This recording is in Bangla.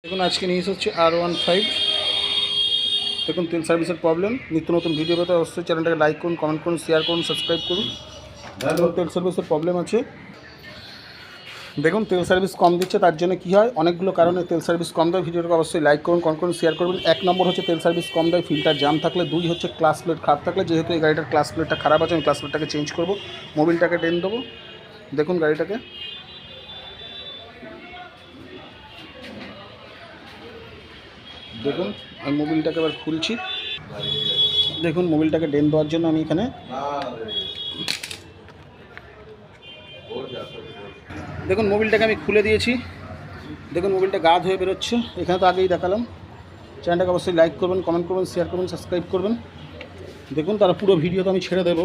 দেখুন আজকে নিয়ে এসেছি R15। দেখুন তেল সার্ভিসের প্রবলেম। নিত্য নতুন ভিডিও পেতে অবশ্যই চ্যানেলটাকে লাইক করুন, কমেন্ট করুন, শেয়ার করুন, সাবস্ক্রাইব করুন। দেখুন তেল সার্ভিসের প্রবলেম আছে। দেখুন তেল সার্ভিস কম দিচ্ছে, তার জন্য কী হয়, অনেকগুলো কারণে তেল সার্ভিস কম দেয়। ভিডিওটাকে অবশ্যই লাইক করুন, কমেন্ট করুন, শেয়ার করবেন। 1 নম্বর হচ্ছে তেল সার্ভিস কম দেয় ফিল্টার জাম থাকলে। 2 হচ্ছে ক্লাস প্লেট খারাপ থাকলে। যেহেতু এই গাড়িটার ক্লাস প্লেটটা খারাপ আছে, আমি ক্লাস প্লেটটাকে চেঞ্জ করবো, মোবিলটাকে টেন দেবো। দেখুন গাড়িটাকে, দেখুন আমি মোবিলটাকে এবার খুলছি। দেখুন মোবিলটাকে ডেন দেওয়ার জন্য আমি এখানে দেখুন মোবিলটাকে আমি খুলে দিয়েছি। দেখুন মোবিলটা গা ধুয়ে বেরোচ্ছে। এখানে তো আগেই দেখালাম। চ্যানেলটাকে অবশ্যই লাইক করবেন, কমেন্ট করবেন, শেয়ার করবেন, সাবস্ক্রাইব করবেন। দেখুন তারা পুরো ভিডিও তো আমি ছেড়ে দেবো।